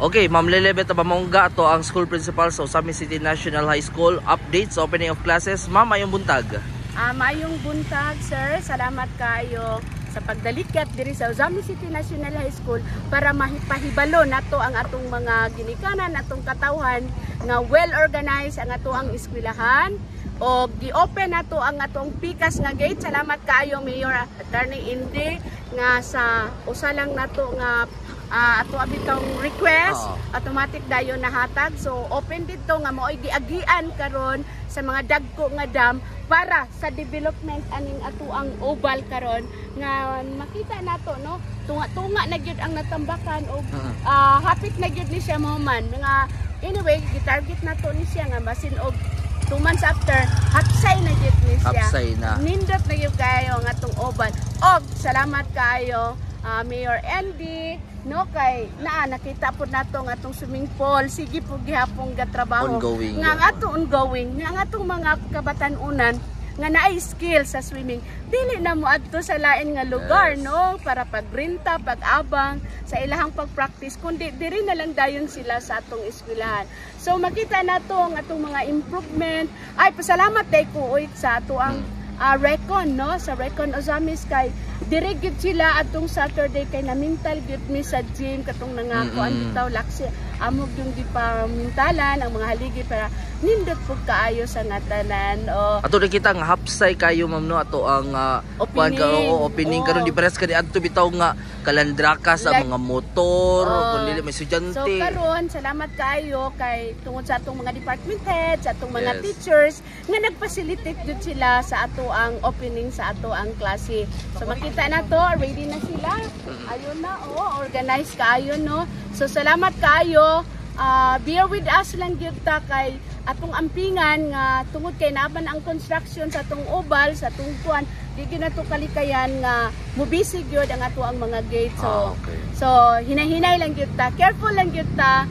Okay, Ma'am Lelebet Pamongga, to ang school principal sa Usami City National High School. Updates, opening of classes. Ma'am, ayong buntag. Mayong buntag, sir. Salamat kayo sa pagdalikat diri sa Usami City National High School para mahipahibalo nato ang atong mga ginikanan, atong katawhan nga well-organized ang atong eskwelahan. O gi-open nato ang atong pikas nga gate. Salamat kayo Mayor Attorney Indy nga sa usa lang nato nga ato abitong request automatic dayon nahatag. So open dito nga maoy giagian karon sa mga dagko nga dam para sa development aning ato ang oval karon nga makita nato no tunga na gyud ang natambakan o hapit na gyud ni siya moman nga anyway gitarget nato ni siya nga basin og 2 months after hapsay na gyud ni siya. Nindot na gyud kayo ang atong oval. Og salamat kayo Mayor Andy no kay nakita po nato nga atong swimming pool. Sige po gihapon gatrabaho ongoing, nga ongoing nga atong mga kabatan-unan nga naay skill sa swimming dili na mo adto sa lain nga lugar no para pagrenta pag-abang sa ilahang pag-practice kundi diri na lang dayon sila sa atong eskwelahan. So makita nato ang atong mga improvement. Ay pasalamat day ko sa ato ang Recon no sa Recon Usamis kay dire gyud sila atong Saturday kay namintal gyud mi sa gym katong nangako ang bitaw laksi amog yung gipamintalan ang mga haligi para nindot pug kaayo sa ngatanan. Ato nakita nga hapsay kayo ma'am no ato ang opening karon di pares kani adto bitaw nga kalandraka sa mga motor kundi may estudyante. So karon salamat kayo kay tungod sa atong mga department heads, atong mga teachers nga nagfacilitate jud sila sa ato ang opening sa ato ang klase. So makita na to, ready na sila. Ayun na organized kaayo no. So salamat kayo. Bear with us lang gyud ta kay atong ampingan nga tungod kay naman ang construction sa atong oval sa atong kuan di gyud nato kalikayan nga mubisig gyud ang ato ang mga gate. So hinahinay lang gyud ta, careful lang gyud ta.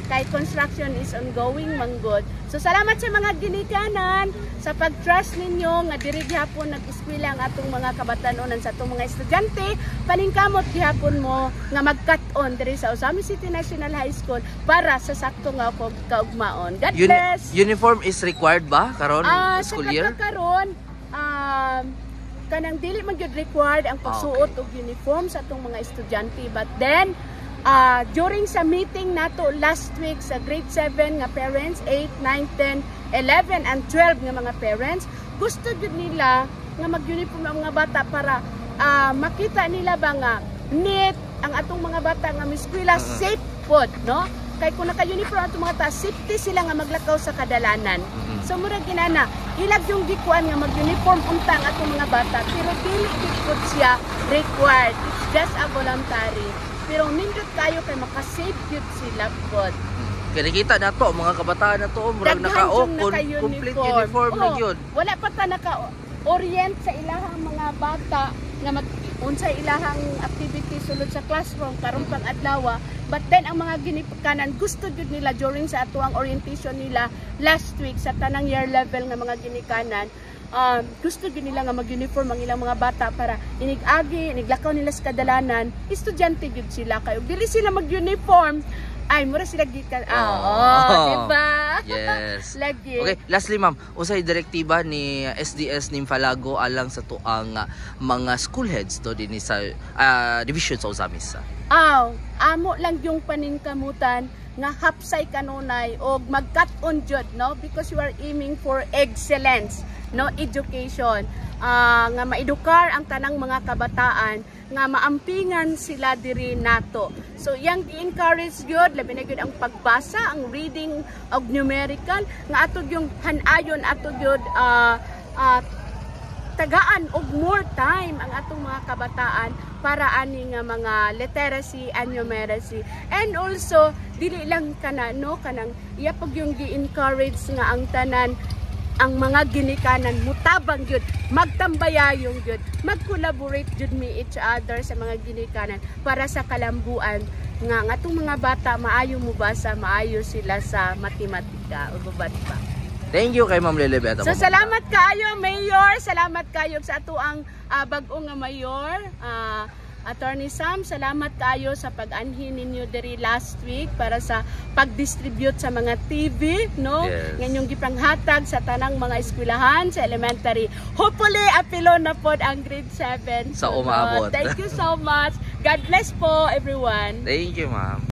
Kay construction is ongoing manggod. So salamat sa mga ginikanan sa pag-trust ninyo nga diri gihapon nag-eskwela ang atong mga kabatan-onan sa atong mga estudyante. Paningkamot gihapon mo nga mag-cut-on diri sa Usami City National High School para sa sakto nga kaugmaon. God bless. Uniform is required ba karon school year? Sa karon kanang dili man gyud required ang pagsuot og uniform sa atong mga estudyante, but then during sa meeting nato last week sa grade 7 nga parents, 8, 9, 10, 11 and 12 nga mga parents, gusto gyud nila nga mag-uniform ang mga bata para makita nila ba nga neat ang atong mga bata nga miskwela, safe pod no kay kung naka-uniform atong mga bata safety sila nga maglakaw sa kadalanan. So mura ginana ilag yung gikuan nga mag-uniform unta ang atong mga bata pero dili gid siya required, it's just a voluntary. Pero nindot kayo kay makasave yun sila pod. Kaya nakita na to, mga kabataan na to, murag complete uniform na yun. Wala pa ta naka-orient sa ilahang mga bata nga unsa ilahang activity sulod sa classroom karon pang adlaw. But then ang mga ginikanan gusto jud nila during sa ato ang orientation nila last week sa tanang year level nga mga ginikanan. Gusto din nila nga mag-uniform ang ilang mga bata para iniglakaw nila sa kadalanan. Estudyante gyud sila kayo. Dili sila mag-uniform. Ay, mura sila gikan. Diba? Yes. Lagi. Okay, lastly ma'am, usay direktiba ni SDS ning Falago alang sa tuang mga school heads to dinhi sa division sa Usamis. Amo lang yung paningkamutan nga hapsay kanunay o mag-cut on jud no because you are aiming for excellence no education nga maedukar ang tanang mga kabataan nga maampingan sila diri nato. So yang gi-encourage gyud labi na gyud ang pagbasa, ang reading og numerical nga ato yung hanayon ato gyud tagaan og more time ang atong mga kabataan para ani nga mga literacy and numeracy. And also dili lang kanang iya pag yung gi-encourage nga ang tanan ang mga ginikanan mutabang gyud magtambayayong gyud mag-collaborate gyud mi each other sa mga ginikanan para sa kalambuan nga atong mga bata maayo mo basa, maayo sila sa matematika o babad pa. Thank you kay Ma'am Lelebet. So salamat kayo Mayor, salamat kayo sa ato ang bag-o nga Mayor. Attorney Sam, salamat kayo sa pag-anhin ninyo diri last week para sa pag-distribute sa mga TV, no? Yes. Ngayong gipanghatag sa tanang mga eskwelahan sa elementary. Hopefully, apilo na po ang grade 7. Sa umaabot. Thank you so much. God bless po, everyone. Thank you, ma'am.